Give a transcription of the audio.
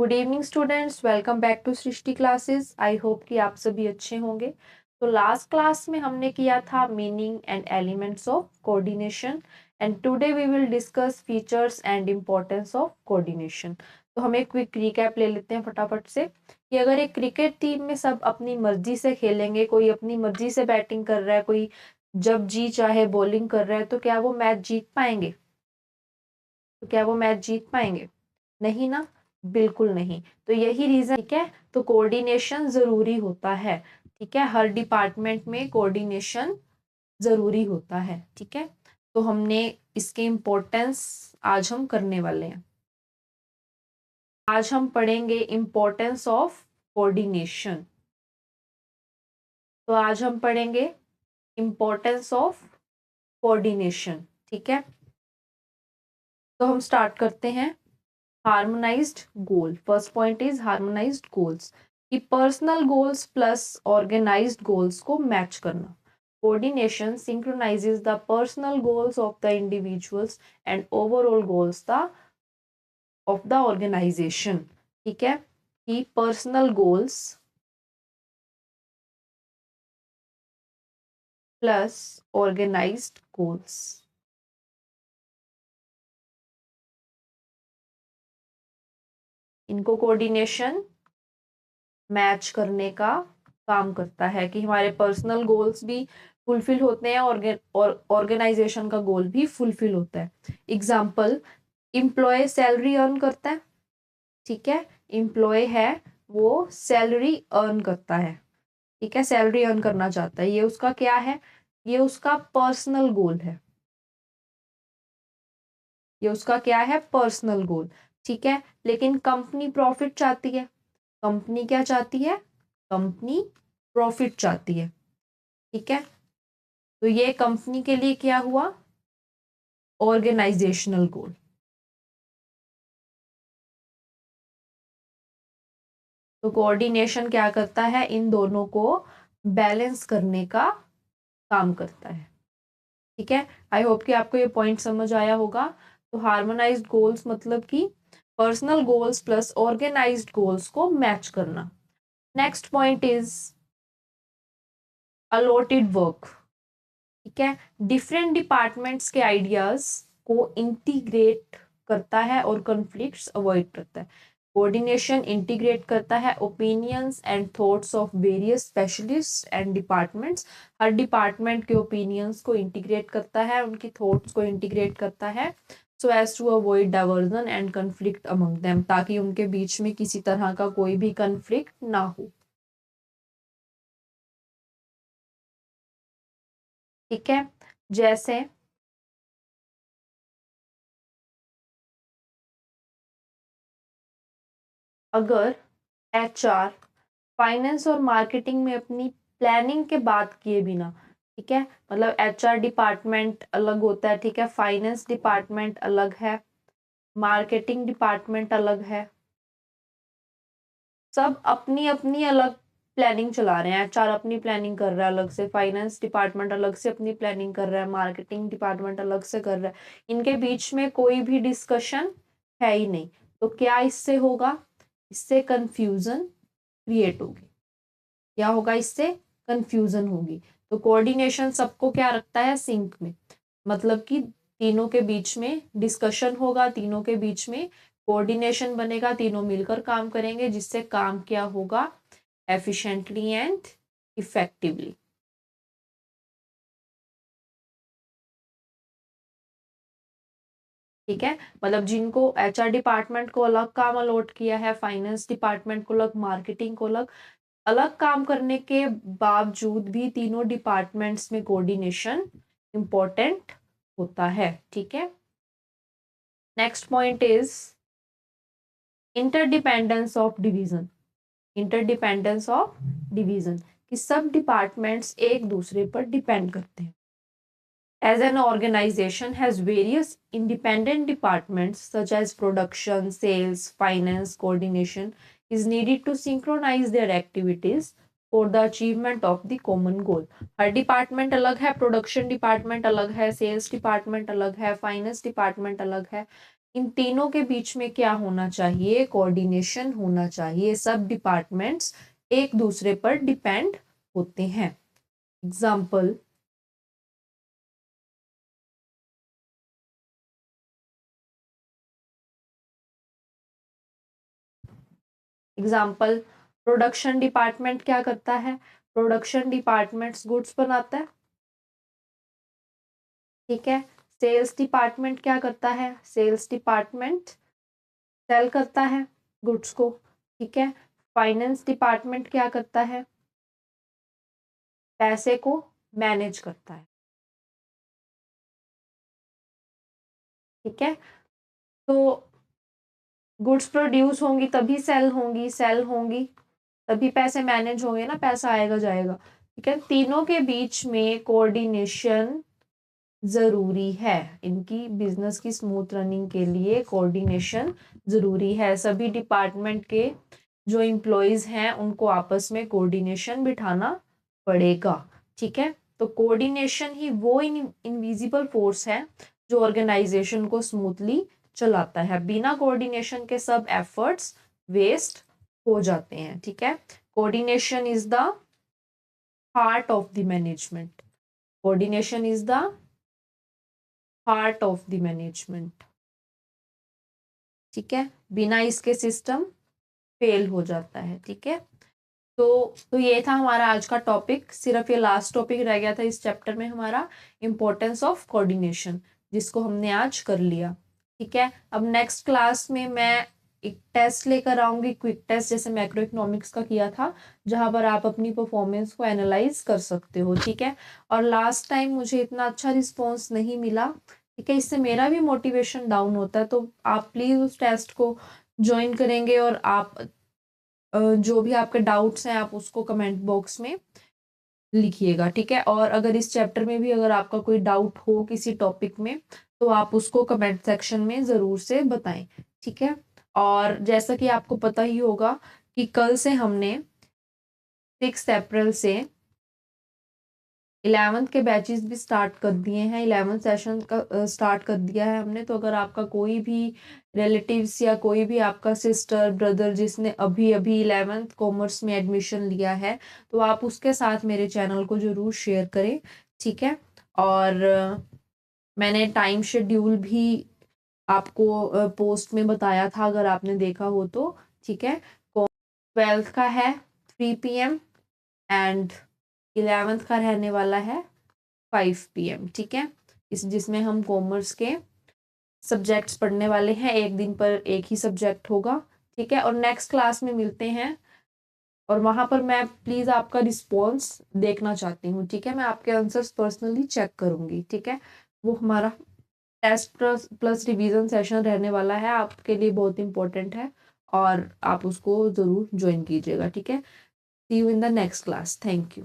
Good evening students, welcome back to Srishti classes. I hope कि आप सभी अच्छे होंगे। तो लास्ट क्लास में हमने किया था meaning and elements of coordination and today we will discuss features and importance of coordination. तो हम एक क्विक रिकैप ले लेते हैं फटाफट से कि अगर एक क्रिकेट टीम में सब अपनी मर्जी से खेलेंगे, कोई अपनी मर्जी से बैटिंग कर रहा है, कोई जब जी चाहे बॉलिंग कर रहा है, तो क्या वो मैच जीत पाएंगे? नहीं ना, बिल्कुल नहीं। तो यही रीजन, ठीक है। तो कोऑर्डिनेशन जरूरी होता है, ठीक है। हर डिपार्टमेंट में कोऑर्डिनेशन जरूरी होता है, ठीक है। तो हमने इसके इम्पोर्टेंस आज हम करने वाले हैं। आज हम पढ़ेंगे इम्पोर्टेंस ऑफ कोऑर्डिनेशन। तो आज हम पढ़ेंगे इम्पोर्टेंस ऑफ कोऑर्डिनेशन, ठीक है। तो हम स्टार्ट करते हैं। Harmonised goal, first point is harmonised goals, कि personal goals plus organised goals को मैच करना। Coordination synchronises the personal goals of the individuals and overall goals the of the organisation, ठीक है। कि personal goals plus organised goals, इनको coordination match करने का काम करता है कि हमारे पर्सनल गोल्स भी फुलफिल होते हैं और ऑर्गेनाइजेशन का गोल भी फुलफिल होता है। एग्जाम्पल, इम्प्लॉय सैलरी अर्न करता है, ठीक है। इम्प्लॉय है, वो सैलरी अर्न करता है, ठीक है। सैलरी अर्न करना चाहता है, ये उसका क्या है? ये उसका पर्सनल गोल है। ये उसका क्या है? पर्सनल गोल, ठीक है। लेकिन कंपनी प्रॉफिट चाहती है। कंपनी क्या चाहती है? कंपनी प्रॉफिट चाहती है, ठीक है। तो ये कंपनी के लिए क्या हुआ? ऑर्गेनाइजेशनल गोल। तो कोऑर्डिनेशन क्या करता है? इन दोनों को बैलेंस करने का काम करता है, ठीक है। आई होप कि आपको ये पॉइंट समझ आया होगा। तो हार्मोनाइज्ड गोल्स मतलब कि personal goals plus organised goals को मैच करना। Next point is allotted work, ठीक है। डिफरेंट डिपार्टमेंट्स के आइडियाज को इंटीग्रेट करता है और कॉन्फ्लिक्ट्स अवॉइड करता है। कोऑर्डिनेशन इंटीग्रेट करता है opinions and thoughts of various specialist and departments. हर डिपार्टमेंट के ओपिनियंस को इंटीग्रेट करता है, उनकी थॉट्स को इंटीग्रेट करता है, so as to avoid diversion and conflict among them, ताकि उनके बीच में किसी तरह का कोई भी कन्फ्लिक्ट ना हो, ठीक है। जैसे अगर एचआर, फाइनेंस और मार्केटिंग में अपनी प्लानिंग के बात किए बिना, ठीक है, मतलब एचआर डिपार्टमेंट अलग होता है, ठीक है, फाइनेंस डिपार्टमेंट अलग है, मार्केटिंग डिपार्टमेंट अलग है, सब अपनी अपनी अलग प्लानिंग चला रहे हैं। एचआर अपनी प्लानिंग कर रहा है अलग से, फाइनेंस डिपार्टमेंट अलग से अपनी प्लानिंग कर रहा है, मार्केटिंग डिपार्टमेंट अलग से कर रहा है। इनके बीच में कोई भी डिस्कशन है ही नहीं। तो क्या इससे होगा? इससे कंफ्यूजन क्रिएट होगी। क्या होगा? इससे कंफ्यूजन होगी। तो कोऑर्डिनेशन सबको क्या रखता है? सिंक में, मतलब कि तीनों के बीच में डिस्कशन होगा, तीनों के बीच में कोऑर्डिनेशन बनेगा, तीनों मिलकर काम करेंगे, जिससे काम क्या होगा? एफिशिएंटली एंड इफेक्टिवली, ठीक है। मतलब जिनको एचआर डिपार्टमेंट को अलग काम अलॉट किया है, फाइनेंस डिपार्टमेंट को अलग, मार्केटिंग को अलग, अलग काम करने के बावजूद भी तीनों डिपार्टमेंट्स में कोऑर्डिनेशन इंपॉर्टेंट होता है, ठीक है। Next point is interdependence of division. Interdependence of division, कि सब डिपार्टमेंट्स एक दूसरे पर डिपेंड करते हैं। As an organization has various independent departments such as production, sales, finance, coordination is needed to synchronize their activities for the achievement of the common goal. Her department अलग है, production department अलग है, sales department अलग है, finance department अलग है, इन तीनों के बीच में क्या होना चाहिए, कोऑर्डिनेशन होना चाहिए। सब डिपार्टमेंट्स एक दूसरे पर डिपेंड होते हैं। एग्जाम्पल, प्रोडक्शन डिपार्टमेंट क्या करता है, प्रोडक्शन डिपार्टमेंट्स गुड्स बनाता है, ठीक है। सेल्स डिपार्टमेंट क्या करता है, सेल्स डिपार्टमेंट सेल करता है गुड्स को, ठीक है। फाइनेंस डिपार्टमेंट क्या करता है, पैसे को मैनेज करता है, ठीक है। तो गुड्स प्रोड्यूस होंगी तभी सेल होंगी, सेल होंगी तभी पैसे मैनेज होंगे ना, पैसा आएगा जाएगा, ठीक है। तीनों के बीच में कोऑर्डिनेशन जरूरी है, इनकी बिजनेस की स्मूथ रनिंग के लिए कोऑर्डिनेशन जरूरी है। सभी डिपार्टमेंट के जो एम्प्लॉयज हैं उनको आपस में कोऑर्डिनेशन बिठाना पड़ेगा, ठीक है। तो कोऑर्डिनेशन ही वो इनविजिबल फोर्स है जो ऑर्गेनाइजेशन को स्मूथली चलाता है। बिना कोऑर्डिनेशन के सब एफर्ट्स वेस्ट हो जाते हैं, ठीक है। Coordination is the heart of the management, coordination is the heart of the management, ठीक है। बिना इसके सिस्टम फेल हो जाता है, ठीक है। तो ये था हमारा आज का टॉपिक, सिर्फ ये लास्ट टॉपिक रह गया था इस चैप्टर में हमारा, इम्पोर्टेंस ऑफ कोऑर्डिनेशन, जिसको हमने आज कर लिया, ठीक है। अब नेक्स्ट क्लास में मैं एक टेस्ट लेकर आऊंगी, क्विक टेस्ट जैसे मैक्रो इकोनॉमिक्स का किया था, जहां पर आप अपनी परफॉर्मेंस को एनालाइज कर सकते हो, ठीक है। और लास्ट टाइम मुझे इतना अच्छा रिस्पॉन्स नहीं मिला, ठीक है, इससे मेरा भी मोटिवेशन डाउन होता है। तो आप प्लीज उस टेस्ट को ज्वाइन करेंगे और आप जो भी आपके डाउट्स हैं आप उसको कमेंट बॉक्स में लिखिएगा, ठीक है। और अगर इस चैप्टर में भी अगर आपका कोई डाउट हो किसी टॉपिक में तो आप उसको कमेंट सेक्शन में ज़रूर से बताएं, ठीक है। और जैसा कि आपको पता ही होगा कि कल से हमने 6 अप्रैल से 11th के बैचेस भी स्टार्ट कर दिए हैं, 11th सेशन का स्टार्ट कर दिया है हमने। तो अगर आपका कोई भी रिलेटिव्स या कोई भी आपका सिस्टर ब्रदर जिसने अभी अभी 11th कॉमर्स में एडमिशन लिया है तो आप उसके साथ मेरे चैनल को ज़रूर शेयर करें, ठीक है। और मैंने टाइम शेड्यूल भी आपको पोस्ट में बताया था अगर आपने देखा हो तो, ठीक है। 12th का है 3 PM एंड 11th का रहने वाला है 5 PM, ठीक है। जिसमें हम कॉमर्स के सब्जेक्ट्स पढ़ने वाले हैं, एक दिन पर एक ही सब्जेक्ट होगा, ठीक है। और नेक्स्ट क्लास में मिलते हैं और वहां पर मैं प्लीज आपका रिस्पॉन्स देखना चाहती हूँ, ठीक है। मैं आपके आंसर्स पर्सनली चेक करूंगी, ठीक है। वो हमारा टेस्ट प्लस रिवीजन सेशन रहने वाला है, आपके लिए बहुत इंपॉर्टेंट है और आप उसको जरूर ज्वाइन कीजिएगा, ठीक है। See you in the next class, thank you.